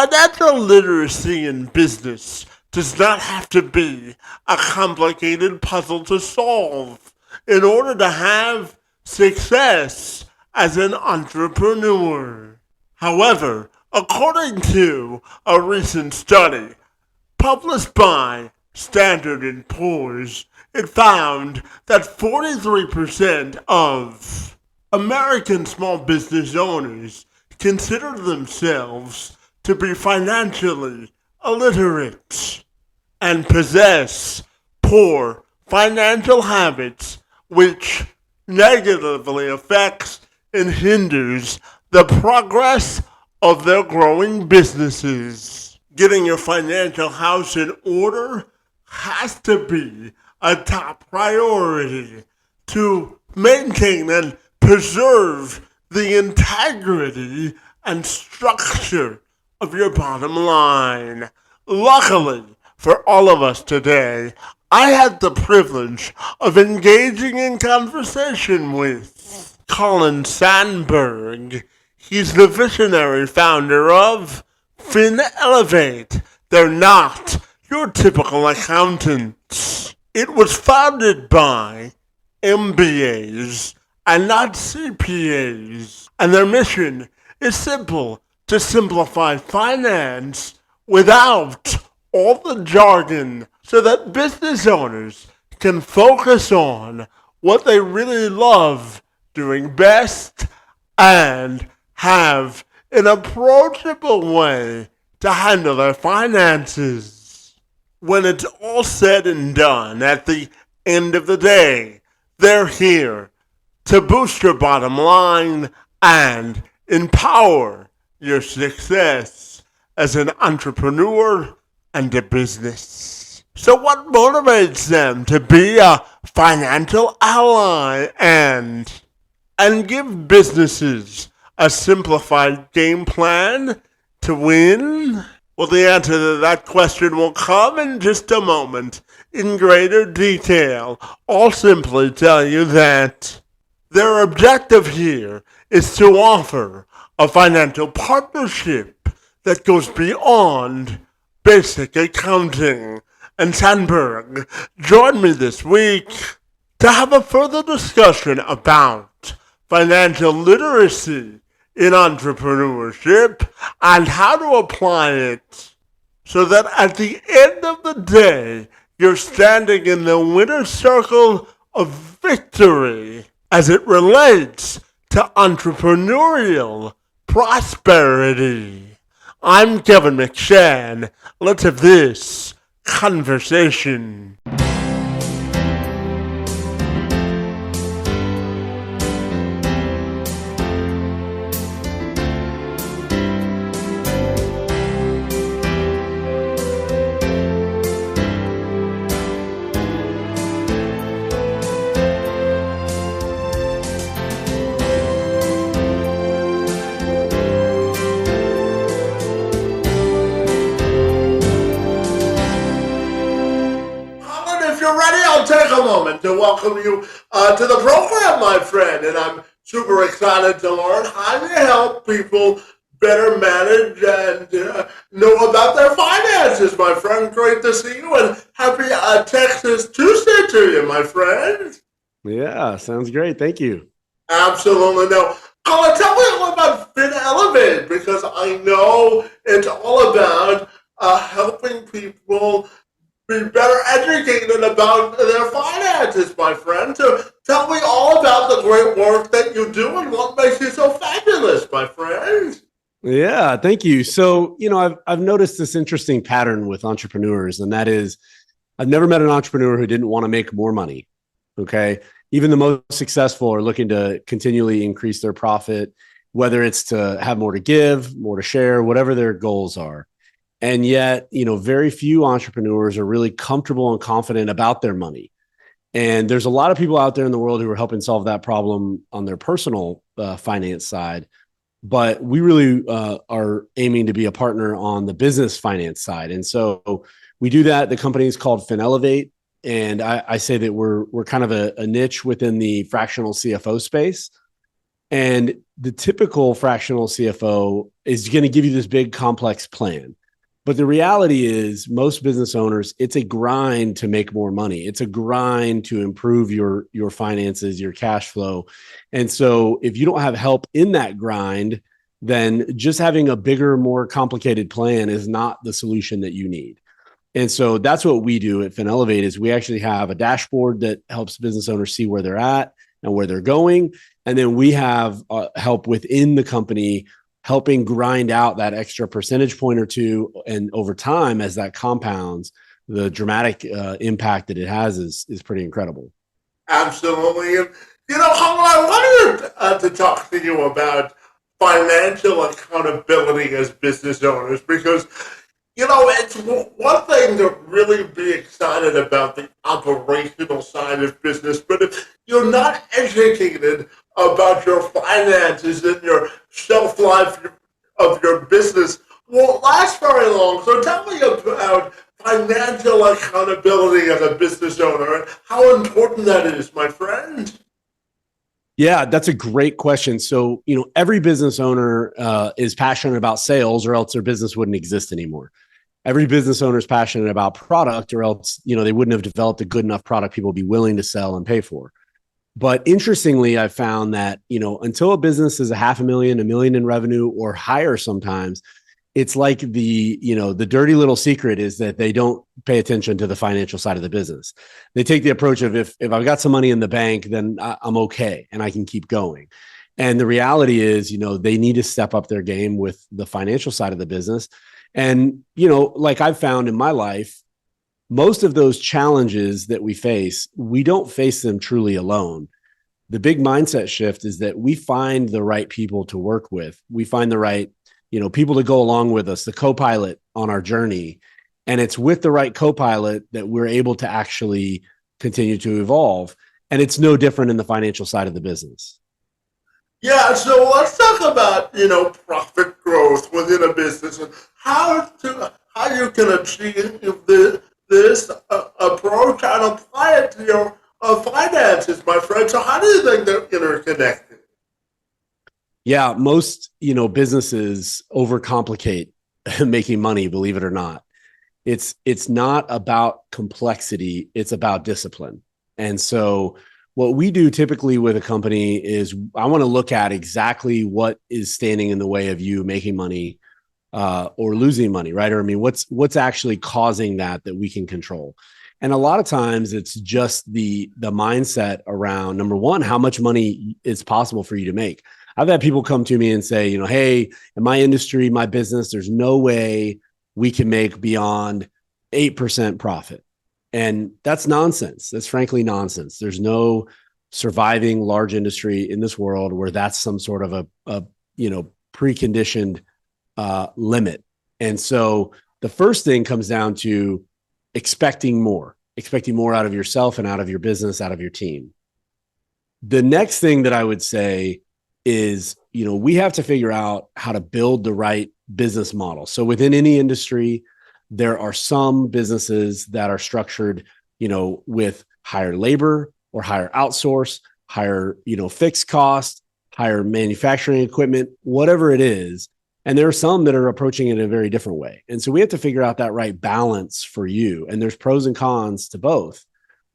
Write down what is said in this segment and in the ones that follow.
Financial literacy in business does not have to be a complicated puzzle to solve in order to have success as an entrepreneur. However, according to a recent study published by Standard and Poor's, it found that 43% of American small business owners consider themselves to be financially illiterate and possess poor financial habits, which negatively affects and hinders the progress of their growing businesses. Getting your financial house in order has to be a top priority to maintain and preserve the integrity and structure of your bottom line. Luckily for all of us today, I had the privilege of engaging in conversation with Colin Sanburg. He's the visionary founder of FinElevate. They're not your typical accountants. It was founded by MBAs and not CPAs. And their mission is simple: to simplify finance without all the jargon so that business owners can focus on what they really love doing best and have an approachable way to handle their finances. When it's all said and done, at the end of the day, they're here to boost your bottom line and empower your success as an entrepreneur and a business. So what motivates them to be a financial ally and give businesses a simplified game plan to win? Well, the answer to that question will come in just a moment in greater detail. I'll simply tell you that their objective here is to offer a financial partnership that goes beyond basic accounting. And Sanburg joined me this week to have a further discussion about financial literacy in entrepreneurship and how to apply it so that at the end of the day, you're standing in the winner's circle of victory as it relates to entrepreneurial prosperity. I'm Kevin McShann. Let's have this conversation. Take a moment to welcome you to the program, my friend, and I'm super excited to learn how you help people better manage and know about their finances, my friend. Great to see you, and happy Texas Tuesday to you, my friend. Yeah, sounds great. Thank you. Absolutely. Now, Colin, tell me a little about FinElevate, because I know it's all about helping people be better educated about their finances, my friend. So tell me all about the great work that you do and what makes you so fabulous, my friend. Yeah, thank you. So, I've noticed this interesting pattern with entrepreneurs, and that is I've never met an entrepreneur who didn't want to make more money. Okay. Even the most successful are looking to continually increase their profit, whether it's to have more to give, more to share, whatever their goals are. And yet, very few entrepreneurs are really comfortable and confident about their money. And there's a lot of people out there in the world who are helping solve that problem on their personal finance side. But we really are aiming to be a partner on the business finance side. And so we do that. The company is called FinElevate. And I say that we're kind of a niche within the fractional CFO space. And the typical fractional CFO is going to give you this big complex plan. But the reality is most business owners, it's a grind to make more money. It's a grind to improve your finances, your cash flow. And so if you don't have help in that grind, then just having a bigger, more complicated plan is not the solution that you need. And so that's what we do at FinElevate is we actually have a dashboard that helps business owners see where they're at and where they're going. And then we have help within the company helping grind out that extra percentage point or two. And over time, as that compounds, the dramatic impact that it has is pretty incredible. Absolutely. And, Colin, I wanted to talk to you about financial accountability as business owners because, it's one thing to really be excited about the operational side of business, but if you're not educated about your finances and your shelf life of your business, won't last very long. So tell me about financial accountability as a business owner and how important that is, my friend. Yeah, that's a great question. So, every business owner is passionate about sales or else their business wouldn't exist anymore. Every business owner is passionate about product or else, they wouldn't have developed a good enough product people would be willing to sell and pay for. But interestingly, I found that, until a business is $500,000, $1 million in revenue or higher sometimes, it's like the dirty little secret is that they don't pay attention to the financial side of the business. They take the approach of if I've got some money in the bank, then I'm okay and I can keep going. And the reality is, they need to step up their game with the financial side of the business. And, like I've found in my life, most of those challenges that we face, we don't face them truly alone. The big mindset shift is that we find the right people to work with. We find the right, people to go along with us, the co-pilot on our journey. And it's with the right co-pilot that we're able to actually continue to evolve. And it's no different in the financial side of the business. Yeah, so let's talk about, profit growth within a business and how you can achieve this approach and apply it to your finances, my friend. So how do you think they're interconnected? Yeah, most, businesses overcomplicate making money, believe it or not. It's not about complexity, it's about discipline. And so what we do typically with a company is I want to look at exactly what is standing in the way of you making money or losing money, right? Or I mean, what's actually causing that we can control. And a lot of times it's just the mindset around, number one, how much money is possible for you to make. I've had people come to me and say, hey, in my industry, my business, there's no way we can make beyond 8% profit. And that's nonsense. That's frankly nonsense. There's no surviving large industry in this world where that's some sort of a preconditioned limit. And so the first thing comes down to expecting more out of yourself and out of your business, out of your team. The next thing that I would say is, we have to figure out how to build the right business model. So within any industry, there are some businesses that are structured, with higher labor or higher outsource, higher, fixed cost, higher manufacturing equipment, whatever it is. And there are some that are approaching it in a very different way. And so we have to figure out that right balance for you. And there's pros and cons to both.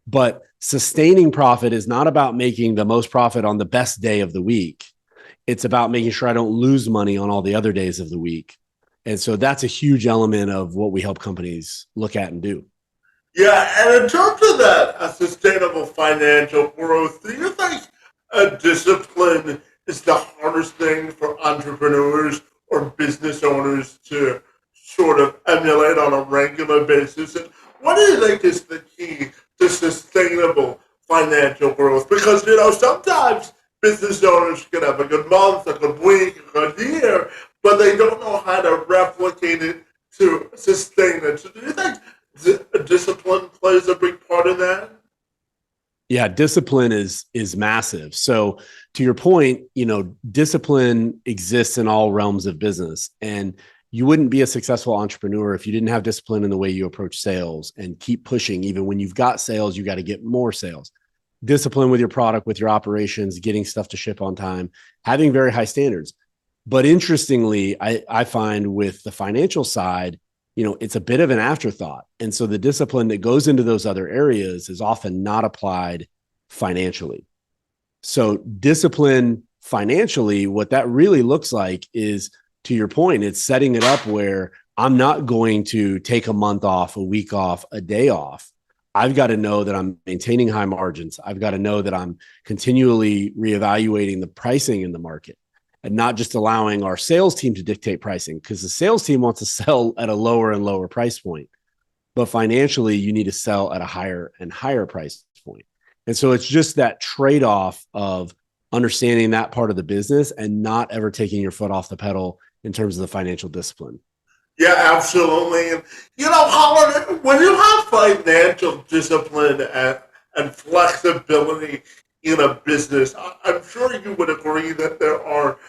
But sustaining profit is not about making the most profit on the best day of the week. It's about making sure I don't lose money on all the other days of the week. And so that's a huge element of what we help companies look at and do. Yeah, and in terms of that sustainable financial growth, do you think discipline is the hardest thing for entrepreneurs or business owners to sort of emulate on a regular basis? And what do you think is the key to sustainable financial growth? Because, sometimes business owners can have a good month, a good week, a good year, but they don't know how to replicate it to sustain it. So do you think discipline plays a big part in that? Yeah, discipline is massive. So to your point, discipline exists in all realms of business. And you wouldn't be a successful entrepreneur if you didn't have discipline in the way you approach sales and keep pushing. Even when you've got sales, you got to get more sales. discipline with your product, with your operations, getting stuff to ship on time, having very high standards. But interestingly, I find with the financial side, it's a bit of an afterthought. And so the discipline that goes into those other areas is often not applied financially. So discipline financially, what that really looks like is, to your point, it's setting it up where I'm not going to take a month off, a week off, a day off. I've got to know that I'm maintaining high margins. I've got to know that I'm continually reevaluating the pricing in the market and not just allowing our sales team to dictate pricing, because the sales team wants to sell at a lower and lower price point. But financially, you need to sell at a higher and higher price point. And so it's just that trade-off of understanding that part of the business and not ever taking your foot off the pedal in terms of the financial discipline. Yeah, absolutely. And, Colin, when you have financial discipline and flexibility in a business, I'm sure you would agree that there are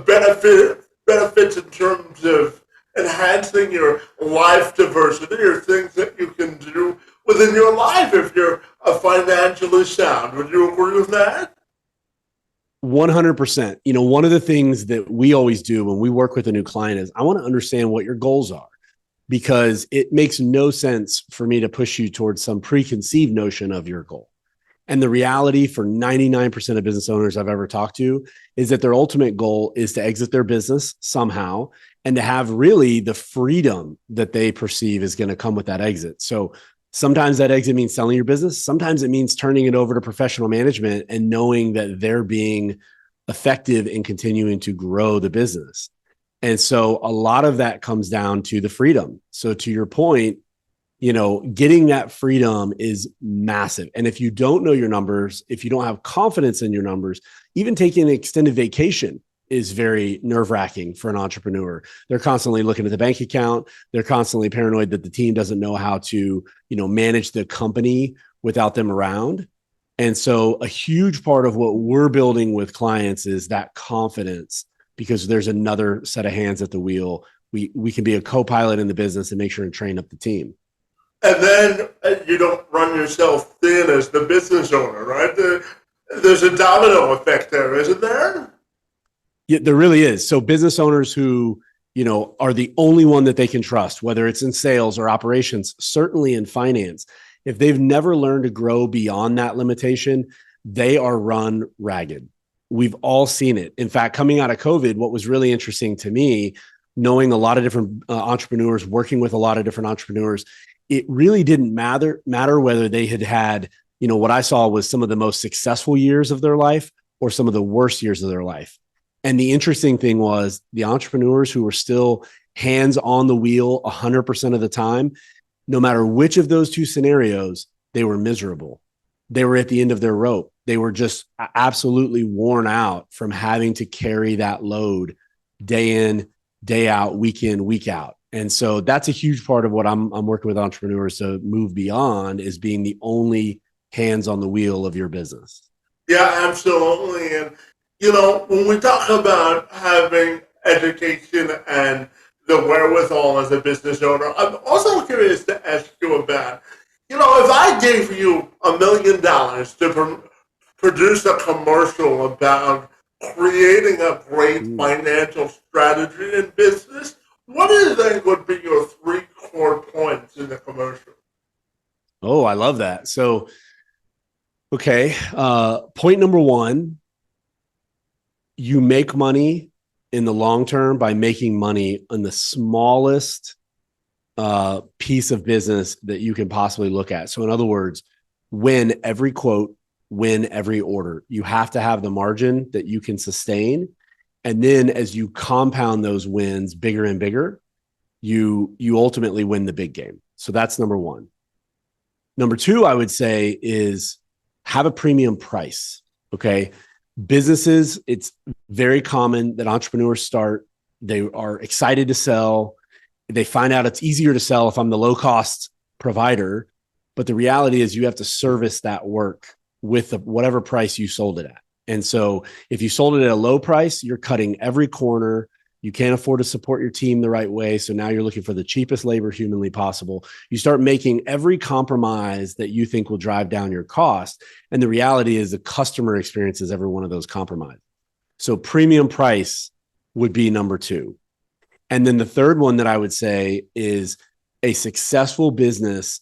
benefits in terms of enhancing your life diversity or things that you can do within your life if you're financially sound. Would you agree with that? 100%. One of the things that we always do when we work with a new client is I want to understand what your goals are, because it makes no sense for me to push you towards some preconceived notion of your goal. And the reality for 99% of business owners I've ever talked to is that their ultimate goal is to exit their business somehow and to have really the freedom that they perceive is going to come with that exit. So sometimes that exit means selling your business. Sometimes it means turning it over to professional management and knowing that they're being effective in continuing to grow the business. And so a lot of that comes down to the freedom. So to your point, getting that freedom is massive. And if you don't know your numbers, if you don't have confidence in your numbers, even taking an extended vacation is very nerve-wracking for an entrepreneur. They're constantly looking at the bank account. They're constantly paranoid that the team doesn't know how to, manage the company without them around. And so a huge part of what we're building with clients is that confidence, because there's another set of hands at the wheel. We can be a co-pilot in the business and make sure and train up the team. And then you don't run yourself thin as the business owner, right? There's a domino effect there, isn't there? Yeah, there really is. So business owners who, are the only one that they can trust, whether it's in sales or operations, certainly in finance, if they've never learned to grow beyond that limitation, they are run ragged. We've all seen it. In fact, coming out of COVID, what was really interesting to me, knowing a lot of different entrepreneurs, working with a lot of different entrepreneurs, it really didn't matter whether they had, what I saw was some of the most successful years of their life or some of the worst years of their life. And the interesting thing was the entrepreneurs who were still hands on the wheel 100% of the time, no matter which of those two scenarios, they were miserable. They were at the end of their rope. They were just absolutely worn out from having to carry that load day in, day out, week in, week out. And so that's a huge part of what I'm working with entrepreneurs to move beyond, is being the only hands on the wheel of your business. Yeah, absolutely. And, when we talk about having education and the wherewithal as a business owner, I'm also curious to ask you about, if I gave you $1 million to produce a commercial about creating a great financial strategy in business, what do you think would be your 3 core points in the commercial? Oh, I love that. So, okay. Point number 1, you make money in the long term by making money on the smallest piece of business that you can possibly look at. So in other words, win every quote, win every order. You have to have the margin that you can sustain. And then as you compound those wins bigger and bigger, you ultimately win the big game. So that's number 1. Number 2, I would say, is have a premium price. Okay. Businesses, it's very common that entrepreneurs start, they are excited to sell. They find out it's easier to sell if I'm the low cost provider. But the reality is you have to service that work with whatever price you sold it at. And so if you sold it at a low price, you're cutting every corner. You can't afford to support your team the right way. So now you're looking for the cheapest labor humanly possible. You start making every compromise that you think will drive down your cost. And the reality is the customer experience is every one of those compromises. So premium price would be number two. And then the third one that I would say is a successful business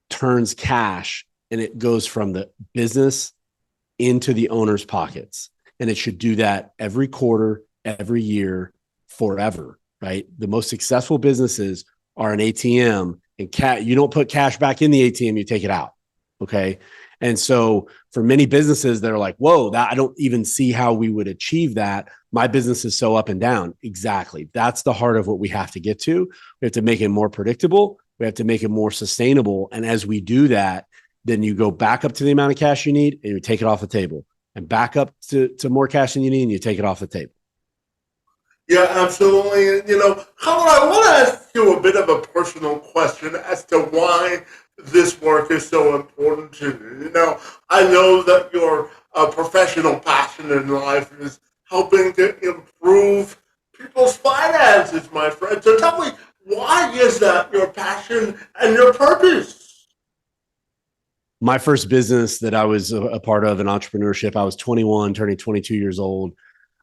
turns cash and it goes from the business into the owner's pockets. And it should do that every quarter, every year, forever, right? The most successful businesses are an ATM, and you don't put cash back in the ATM, you take it out. Okay. And so for many businesses that are like, whoa, that I don't even see how we would achieve that. My business is so up and down. Exactly. That's the heart of what we have to get to. We have to make it more predictable. We have to make it more sustainable. And as we do that, then you go back up to the amount of cash you need and you take it off the table, and back up to more cash than you need and you take it off the table. Yeah, absolutely. And, Colin, I want to ask you a bit of a personal question as to why this work is so important to you. I know that your professional passion in life is helping to improve people's finances, my friend. So tell me, why is that your passion and your purpose? My first business that I was a part of in entrepreneurship, I was 21, turning 22 years old.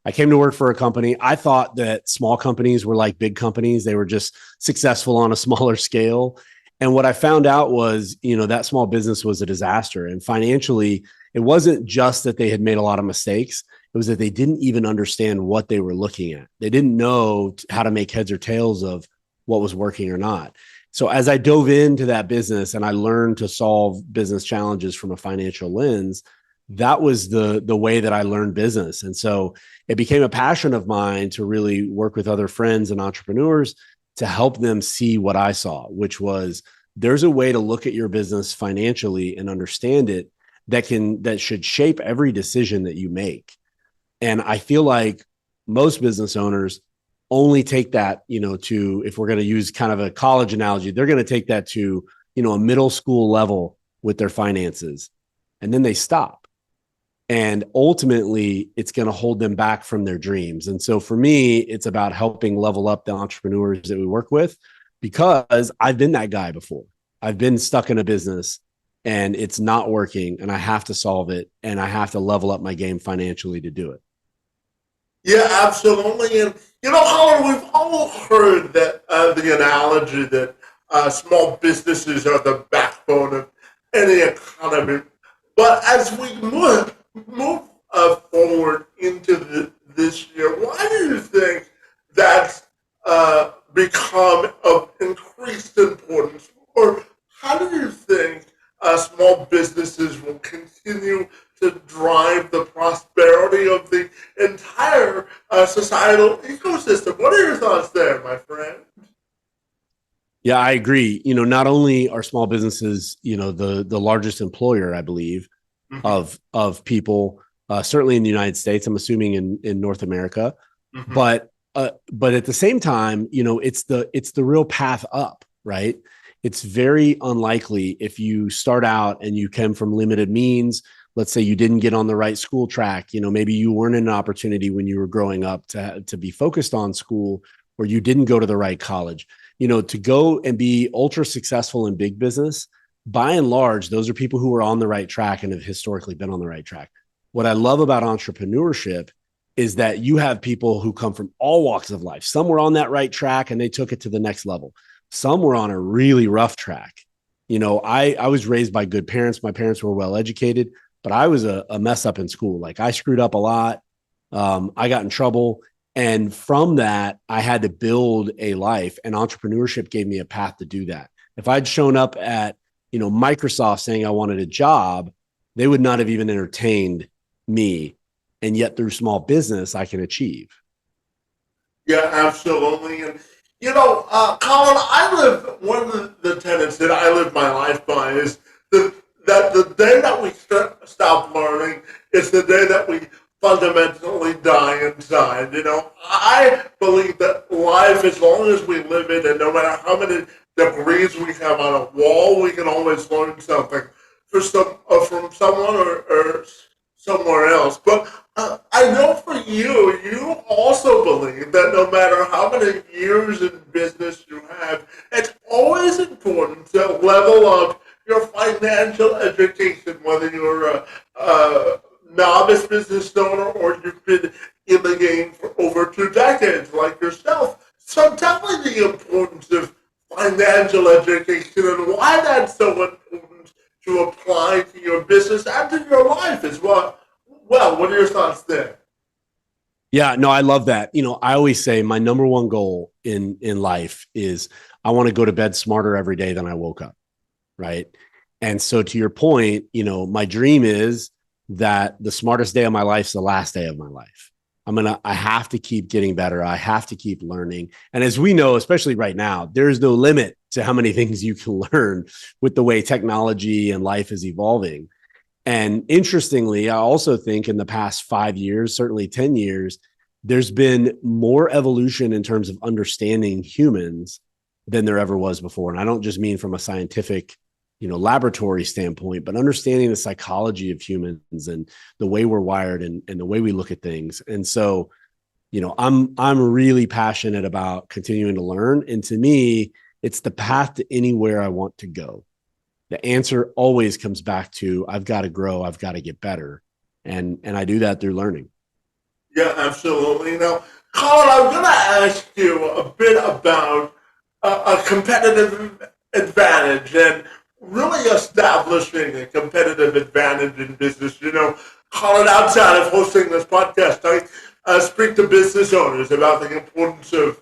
I came to work for a company. I thought that small companies were like big companies. They were just successful on a smaller scale. And what I found out was, that small business was a disaster. And financially, it wasn't just that they had made a lot of mistakes. It was that they didn't even understand what they were looking at. They didn't know how to make heads or tails of what was working or not. So as I dove into that business and I learned to solve business challenges from a financial lens, that was the way that I learned business. And so it became a passion of mine to really work with other friends and entrepreneurs to help them see what I saw, which was there's a way to look at your business financially and understand it that should shape every decision that you make. And I feel like most business owners only take that, to, if we're going to use kind of a college analogy, they're going to take that to, a middle school level with their finances, and then they stop. And ultimately, it's going to hold them back from their dreams. And so for me, it's about helping level up the entrepreneurs that we work with, because I've been that guy before. I've been stuck in a business and it's not working, and I have to solve it, and I have to level up my game financially to do it. Yeah, absolutely. And, Colin, we've all heard that the analogy that small businesses are the backbone of any economy. But as we move forward into this year, why do you think that's become of increased importance? Or how do you think small businesses will continue to drive the prosperity of the entire societal ecosystem? What are your thoughts there, my friend? Yeah, I agree. Not only are small businesses, the largest employer, I believe, Mm-hmm. of people, certainly in the United States, I'm assuming in North America, Mm-hmm. but at the same time, it's the real path up, right? It's very unlikely if you start out and you come from limited means. Let's say you didn't get on the right school track. Maybe you weren't in an opportunity when you were growing up to be focused on school, or you didn't go to the right college. To go and be ultra successful in big business, by and large, those are people who are on the right track and have historically been on the right track. What I love about entrepreneurship is that you have people who come from all walks of life. Some were on that right track and they took it to the next level. Some were on a really rough track. I was raised by good parents. My parents were well educated, but I was a mess up in school. Like, I screwed up a lot. I got in trouble. And from that, I had to build a life, and entrepreneurship gave me a path to do that. If I'd shown up at, Microsoft saying I wanted a job, they would not have even entertained me. And yet through small business, I can achieve. Yeah, absolutely. And, Colin, one of the tenets that I live my life by is that the day that we stop learning is the day that we fundamentally die inside. I believe that life, as long as we live it, and no matter how many degrees we have on a wall, we can always learn something from someone or somewhere else. But I know for you, you also believe that no matter how many years in business you have, it's always important to level up your financial education, whether you're a novice business owner or you've been in the game for over 2 decades like yourself. So tell me the importance of financial education and why that's so important to apply to your business and to your life as well. Well, what are your thoughts there? Yeah, no, I love that. I always say my number one goal in life is I want to go to bed smarter every day than I woke up, right? And so to your point, my dream is that the smartest day of my life is the last day of my life. I have to keep getting better. I have to keep learning. And as we know, especially right now, there is no limit to how many things you can learn with the way technology and life is evolving. And interestingly, I also think in the past 5 years, certainly 10 years, there's been more evolution in terms of understanding humans than there ever was before. And I don't just mean from a scientific, laboratory standpoint, but understanding the psychology of humans and the way we're wired and the way we look at things. And so, I'm really passionate about continuing to learn. And to me, it's the path to anywhere I want to go. The answer always comes back to I've got to grow, I've got to get better. And I do that through learning. Yeah, absolutely. Now, Colin, I'm going to ask you a bit about a competitive advantage and really establishing a competitive advantage in business. Colin, outside of hosting this podcast, I speak to business owners about the importance of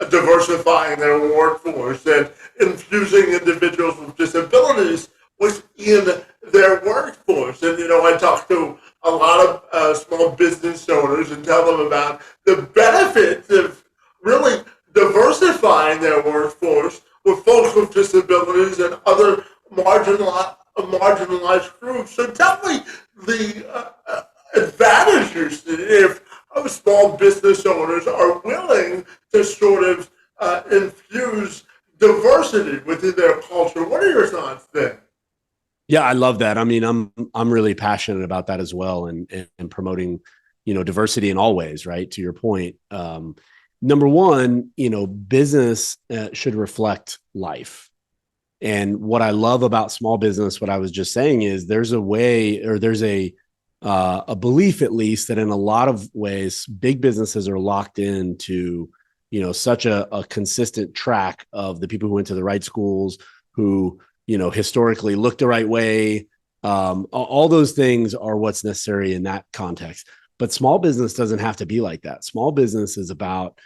diversifying their workforce and infusing individuals with disabilities within their workforce. And, I talk to a lot of small business owners and tell them about the benefits of really diversifying their workforce with folks with disabilities and other marginalized groups. So tell me the advantages if small business owners are willing to sort of infuse diversity within their culture. What are your thoughts there? Yeah, I love that. I mean, I'm really passionate about that as well, and promoting, diversity in all ways. Right, to your point. Number one, business should reflect life. And what I love about small business, what I was just saying, is there's a way, or there's a belief at least, that in a lot of ways, big businesses are locked into, such a consistent track of the people who went to the right schools, who historically looked the right way. All those things are what's necessary in that context. But small business doesn't have to be like that. Small business is about,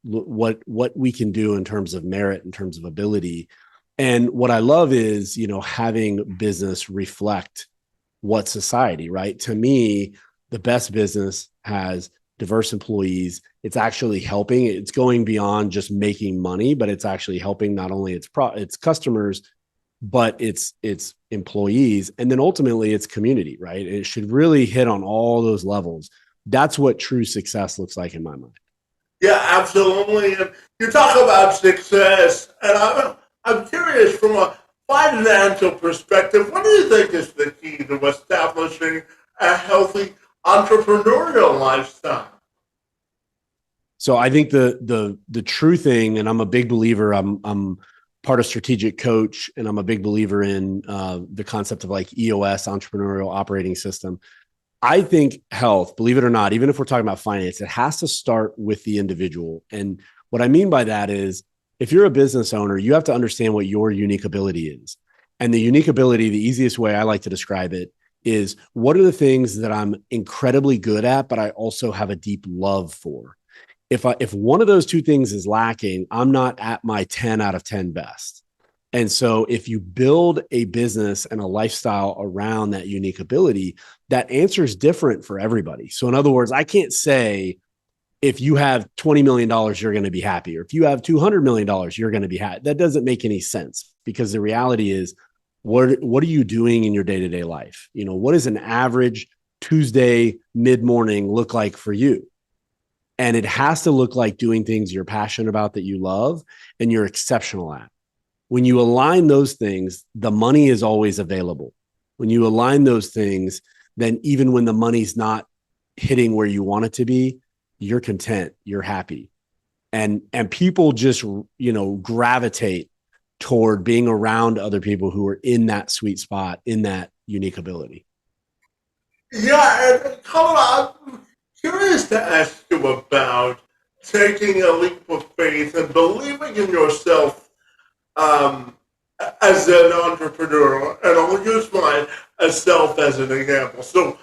what we can do in terms of merit, in terms of ability. And what I love is, having business reflect what society, right? To me, the best business has diverse employees. It's actually helping. It's going beyond just making money, but it's actually helping not only its customers, but it's employees, and then ultimately it's community, right? It should really hit on all those levels. That's what true success looks like in my mind. Yeah, absolutely. And you talk about success, and I'm curious from a financial perspective, what do you think is the key to establishing a healthy entrepreneurial lifestyle? So I think the true thing, and I'm a big believer. I'm part of Strategic Coach, and I'm a big believer in the concept of like EOS, entrepreneurial operating system. I think health, believe it or not, even if we're talking about finance, it has to start with the individual. And what I mean by that is, if you're a business owner, you have to understand what your unique ability is. And the unique ability, the easiest way I like to describe it is, what are the things that I'm incredibly good at, but I also have a deep love for? If one of those two things is lacking, I'm not at my 10 out of 10 best. And so if you build a business and a lifestyle around that unique ability, that answer is different for everybody. So in other words, I can't say if you have $20 million, you're going to be happy, or if you have $200 million, you're going to be happy. That doesn't make any sense, because the reality is, what are you doing in your day-to-day life? What does an average Tuesday mid-morning look like for you? And it has to look like doing things you're passionate about, that you love, and you're exceptional at. When you align those things, the money is always available. When you align those things, then even when the money's not hitting where you want it to be, you're content, you're happy. And people just, gravitate toward being around other people who are in that sweet spot, in that unique ability. Yeah, and Colin, I'm curious to ask you about taking a leap of faith and believing in yourself um, as an entrepreneur. And I'll use myself as an example. So,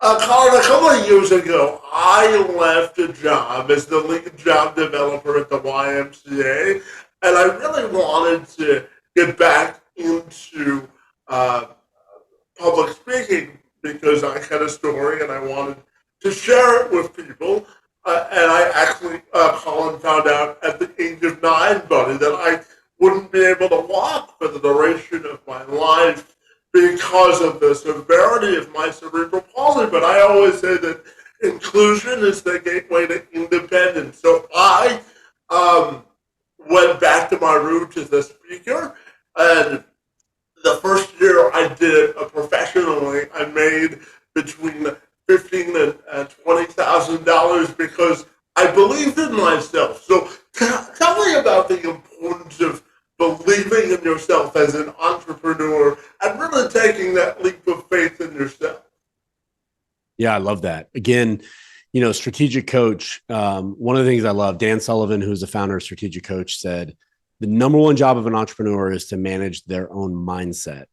Colin, a couple of years ago, I left a job as the lead job developer at the YMCA, and I really wanted to get back into uh, public speaking because I had a story and I wanted to share it with people. And I actually, Colin, found out at the age of 9, buddy, that I wouldn't be able to walk for the duration of my life because of the severity of my cerebral palsy. But I always say that inclusion is the gateway to independence. So I went back to my roots as a speaker, and the first year I did it professionally, I made between $15,000 and $20,000 because I believed in myself. So tell me about the importance of believing in yourself as an entrepreneur and really taking that leap of faith in yourself. Yeah, I love that. Again, strategic coach. One of the things I love, Dan Sullivan, who's the founder of Strategic Coach, said the number one job of an entrepreneur is to manage their own mindset.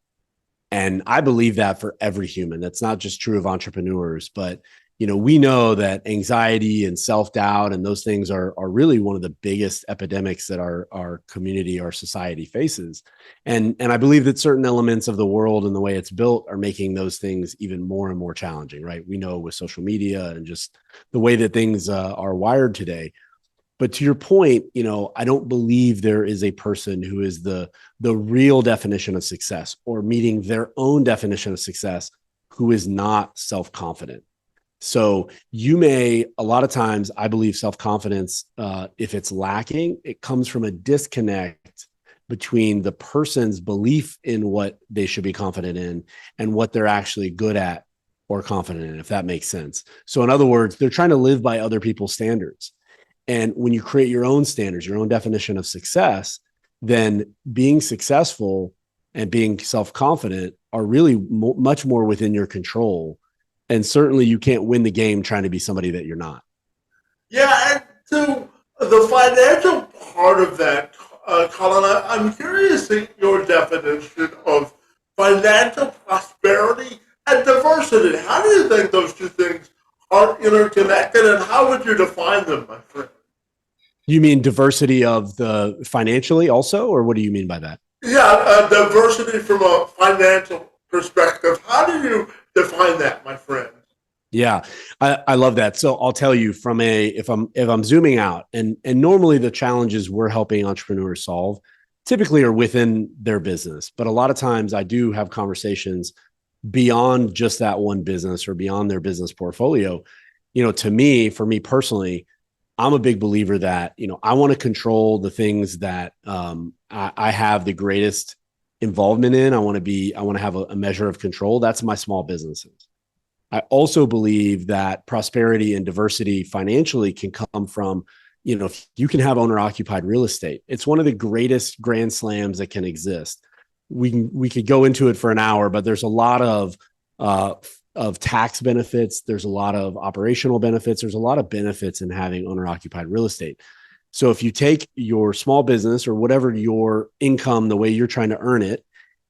And I believe that for every human. That's not just true of entrepreneurs, but we know that anxiety and self-doubt and those things are really one of the biggest epidemics that our community, our society faces. And I believe that certain elements of the world and the way it's built are making those things even more and more challenging, right? We know with social media and just the way that things are wired today. But to your point, I don't believe there is a person who is the real definition of success or meeting their own definition of success who is not self-confident. So a lot of times, I believe self-confidence, if it's lacking, it comes from a disconnect between the person's belief in what they should be confident in and what they're actually good at or confident in, if that makes sense. So in other words, they're trying to live by other people's standards. And when you create your own standards, your own definition of success, then being successful and being self-confident are really much more within your control. And certainly you can't win the game trying to be somebody that you're not. Yeah, and to the financial part of that, Colin, I'm curious in your definition of financial prosperity and diversity. How do you think those two things are interconnected, and how would you define them, my friend? You mean diversity of the financially also, or what do you mean by that? Yeah, diversity from a financial perspective. How do you define that, my friend? Yeah, I love that. So I'll tell you if I'm zooming out and normally the challenges we're helping entrepreneurs solve typically are within their business. But a lot of times I do have conversations beyond just that one business or beyond their business portfolio. For me personally, I'm a big believer that, I want to control the things that I have the greatest involvement in. I want to have a measure of control. That's my small businesses. I also believe that prosperity and diversity financially can come from, if you can have owner occupied real estate. It's one of the greatest grand slams that can exist. We could go into it for an hour, but there's a lot of tax benefits. There's a lot of operational benefits. There's a lot of benefits in having owner occupied real estate. So if you take your small business or whatever your income, the way you're trying to earn it,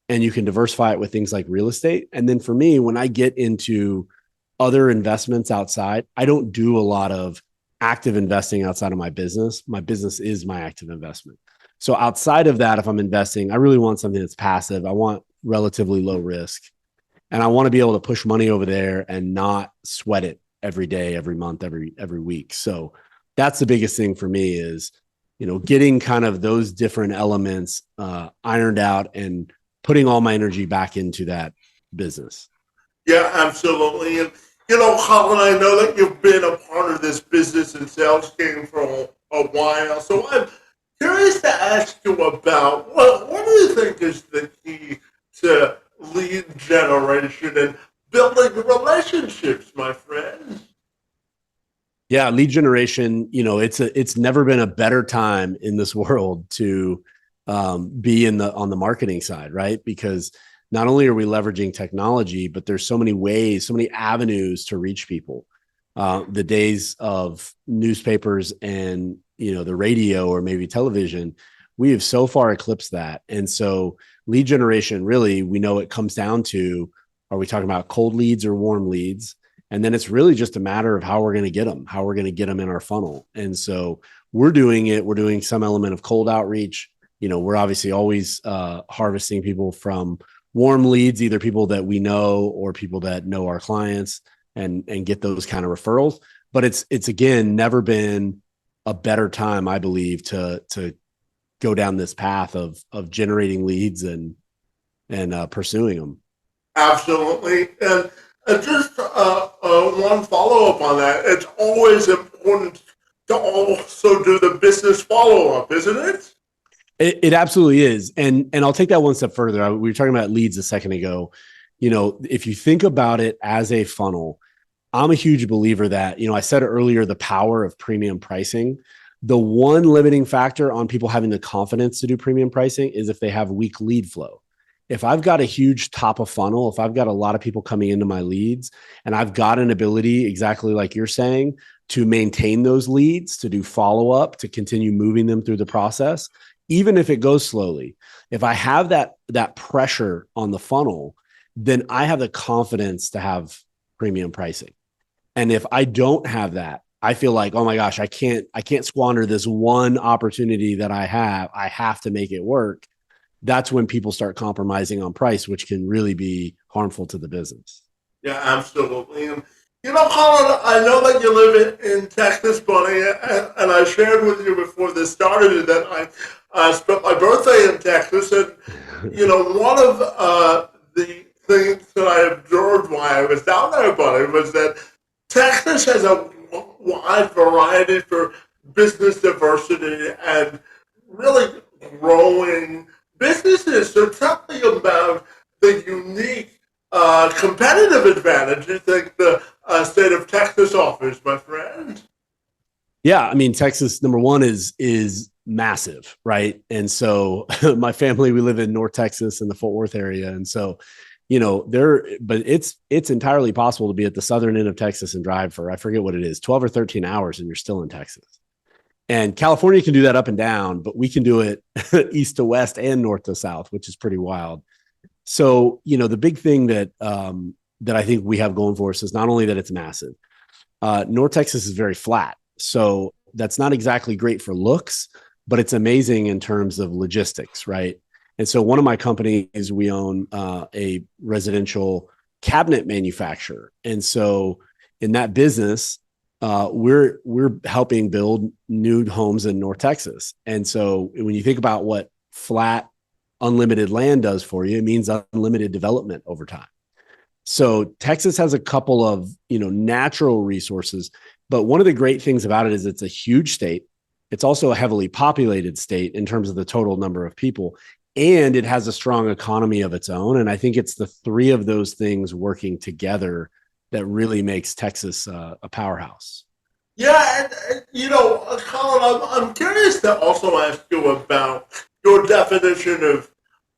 and you can diversify it with things like real estate. And then for me, when I get into other investments outside, I don't do a lot of active investing outside of my business. My business is my active investment. So outside of that, if I'm investing, I really want something that's passive. I want relatively low risk. And I want to be able to push money over there and not sweat it every day, every month, every week. So that's the biggest thing for me is, getting kind of those different elements ironed out and putting all my energy back into that business. Yeah, absolutely. And, Colin, I know that you've been a part of this business and sales game for a while. So I'm curious to ask you about what do you think is the key to lead generation and building relationships, my friend? Yeah, lead generation, it's never been a better time in this world to be on the marketing side, right? Because not only are we leveraging technology, but there's so many ways, so many avenues to reach people. The days of newspapers and the radio or maybe television, we have so far eclipsed that. And so lead generation, really, we know it comes down to, are we talking about cold leads or warm leads? And then it's really just a matter of how we're going to get them, how we're going to get them in our funnel. And so we're doing some element of cold outreach. We're obviously always harvesting people from warm leads, either people that we know or people that know our clients, and get those kind of referrals. But it's again, never been a better time, I believe, to go down this path of generating leads and pursuing them. Absolutely. And just one follow up on that. It's always important to also do the business follow up, isn't it? It absolutely is. And I'll take that one step further. We were talking about leads a second ago. If you think about it as a funnel, I'm a huge believer that, I said earlier, the power of premium pricing. The one limiting factor on people having the confidence to do premium pricing is if they have weak lead flow. If I've got a huge top of funnel, if I've got a lot of people coming into my leads, and I've got an ability, exactly like you're saying, to maintain those leads, to do follow up, to continue moving them through the process, even if it goes slowly, if I have that pressure on the funnel, then I have the confidence to have premium pricing. And if I don't have that, I feel like, oh my gosh, I can't squander this one opportunity that I have. I have to make it work. That's when people start compromising on price, which can really be harmful to the business. Yeah, absolutely. And, Colin, I know that you live in Texas, buddy, and I shared with you before this started that I spent my birthday in Texas. And, one of the things that I observed while I was down there, buddy, was that Texas has a wide variety for business diversity and really growing businesses. So tell me about the unique competitive advantage you think the state of Texas offers, my friend. Yeah, I mean, Texas, number one, is massive, right? And so my family, we live in North Texas in the Fort Worth area. And so, but it's entirely possible to be at the southern end of Texas and drive for, I forget what it is, 12 or 13 hours, and you're still in Texas. And California can do that up and down, but we can do it east to west and north to south, which is pretty wild. So, the big thing that I think we have going for us is not only that it's massive. North Texas is very flat. So that's not exactly great for looks, but it's amazing in terms of logistics, right? And so one of my companies, we own a residential cabinet manufacturer. And so in that business, we're helping build new homes in North Texas. And so when you think about what flat, unlimited land does for you, it means unlimited development over time. So Texas has a couple of, natural resources, but one of the great things about it is it's a huge state. It's also a heavily populated state in terms of the total number of people, and it has a strong economy of its own. And I think it's the three of those things working together that really makes Texas a powerhouse. Yeah, and Colin, I'm curious to also ask you about your definition of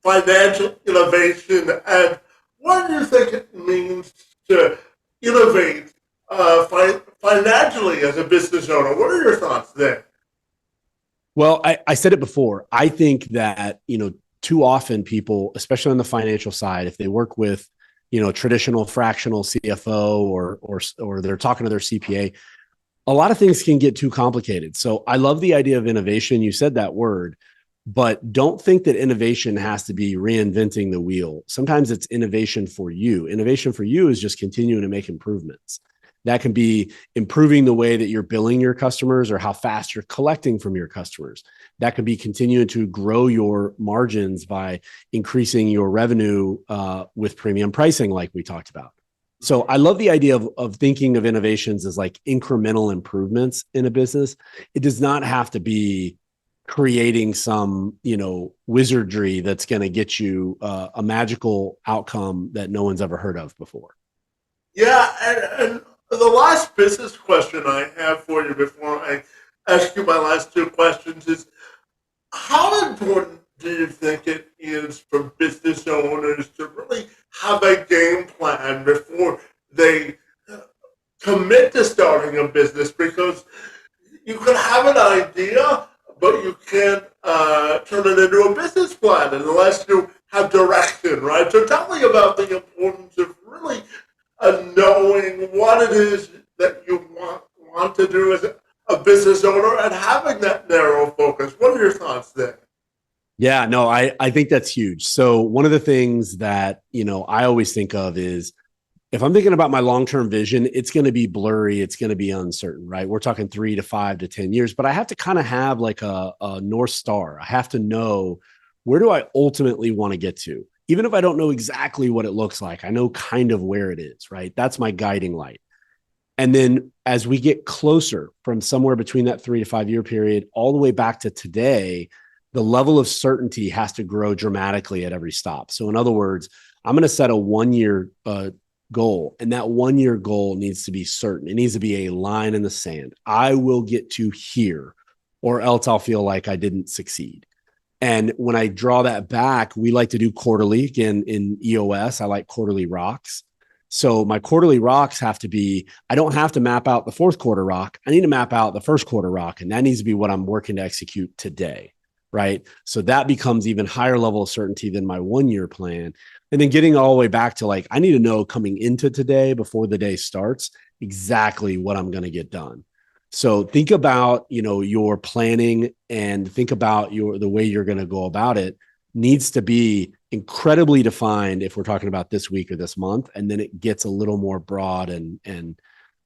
financial innovation and what do you think it means to innovate financially as a business owner? What are your thoughts there? Well, I said it before. I think that, too often people, especially on the financial side, if they work with, traditional fractional CFO or they're talking to their CPA, a lot of things can get too complicated. So I love the idea of innovation. You said that word, but don't think that innovation has to be reinventing the wheel. Sometimes it's innovation for you. Innovation for you is just continuing to make improvements. That can be improving the way that you're billing your customers or how fast you're collecting from your customers. That could be continuing to grow your margins by increasing your revenue with premium pricing, like we talked about. So I love the idea of thinking of innovations as like incremental improvements in a business. It does not have to be creating some, wizardry that's going to get you a magical outcome that no one's ever heard of before. Yeah, and The last business question I have for you before I ask you my last two questions is how important do you think it is for business owners to really have a game plan before they commit to starting a business? Because you could have an idea, but you can't turn it into a business plan unless you have direction, right? So tell me about the importance of really knowing what it is that you want to do as a business owner and having that narrow focus. What are your thoughts there? Yeah, no, I think that's huge. So one of the things that, I always think of is if I'm thinking about my long-term vision, it's going to be blurry. It's going to be uncertain, right? We're talking 3 to 5 to 10 years, but I have to kind of have like a North Star. I have to know, where do I ultimately want to get to? Even if I don't know exactly what it looks like, I know kind of where it is, right? That's my guiding light. And then as we get closer from somewhere between that 3 to 5 year period, all the way back to today, the level of certainty has to grow dramatically at every stop. So in other words, I'm going to set a 1 year goal, and that 1 year goal needs to be certain. It needs to be a line in the sand. I will get to here, or else I'll feel like I didn't succeed. And when I draw that back, we like to do quarterly. Again, in EOS, I like quarterly rocks. So my quarterly rocks have to be, I don't have to map out the fourth quarter rock. I need to map out the first quarter rock. And that needs to be what I'm working to execute today. Right. So that becomes even higher level of certainty than my 1 year plan. And then getting all the way back to like, I need to know coming into today before the day starts exactly what I'm going to get done. So think about, your planning, and think about the way you're going to go about it needs to be incredibly defined if we're talking about this week or this month. And then it gets a little more broad and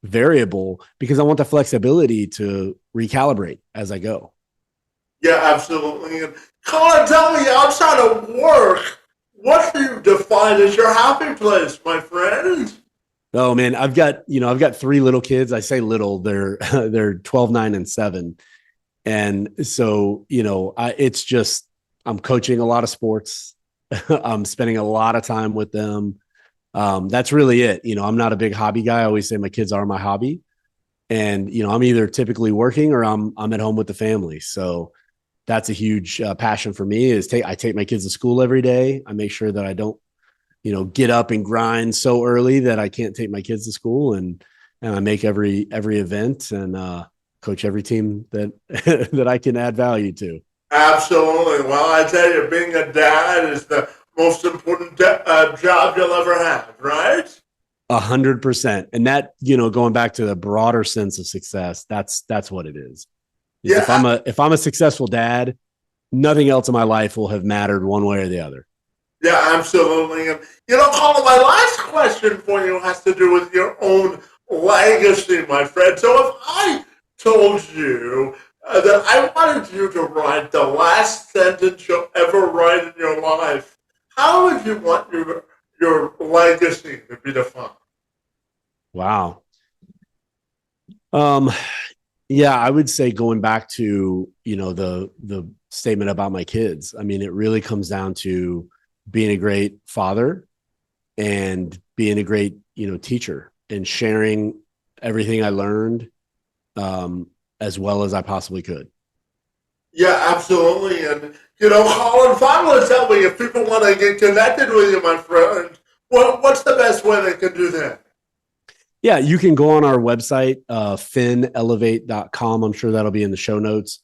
variable, because I want the flexibility to recalibrate as I go. Yeah, absolutely. And Colin, tell me, outside of work, what do you define as your happy place, my friend? Oh man, I've got 3 little kids. I say little, they're they're 12, 9, and 7. And so, it's just, I'm coaching a lot of sports. I'm spending a lot of time with them. That's really it. I'm not a big hobby guy. I always say my kids are my hobby. And, I'm either typically working or I'm at home with the family. So that's a huge passion for me. I take my kids to school every day. I make sure that I don't, get up and grind so early that I can't take my kids to school, and I make every event, and coach every team that that I can add value to. Absolutely. Well, I tell you, being a dad is the most important job you'll ever have, right? 100%. And that, going back to the broader sense of success, that's what it is. Yeah, If I'm a successful dad, nothing else in my life will have mattered one way or the other. yeah, absolutely. And, Colin, my last question for you has to do with your own legacy, my friend. So if I told you that I wanted you to write the last sentence you'll ever write in your life, how would you want your legacy to be defined? Wow. Um, yeah, I would say, going back to, the statement about my kids. I mean, it really comes down to being a great father and being a great, teacher, and sharing everything I learned, as well as I possibly could. Yeah, absolutely. And, Colin, finally tell me if people want to get connected with you, my friend, what's the best way they can do that? Yeah, you can go on our website, finelevate.com. I'm sure that'll be in the show notes.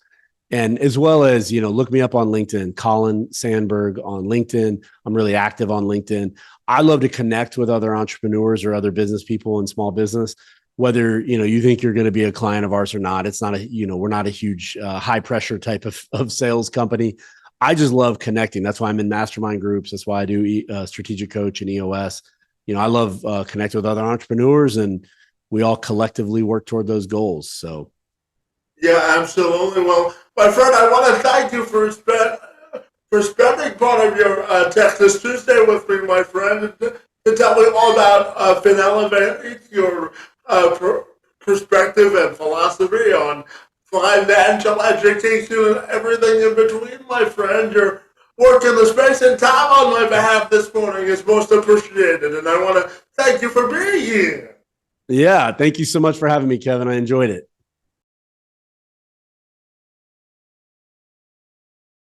And as well as, look me up on LinkedIn, Colin Sanburg on LinkedIn. I'm really active on LinkedIn. I love to connect with other entrepreneurs or other business people in small business. Whether, you think you're going to be a client of ours or not, it's not we're not a huge high pressure type of sales company. I just love connecting. That's why I'm in mastermind groups. That's why I do strategic coach and EOS. I love connecting with other entrepreneurs, and we all collectively work toward those goals. So Yeah, absolutely. Well, my friend, I want to thank you for spending part of your Texas Tuesday with me, my friend, and to tell me all about Finelevate, your perspective and philosophy on financial education and everything in between, my friend. Your work in the space and time on my behalf this morning is most appreciated, and I want to thank you for being here. Yeah. Thank you so much for having me, Kevin. I enjoyed it.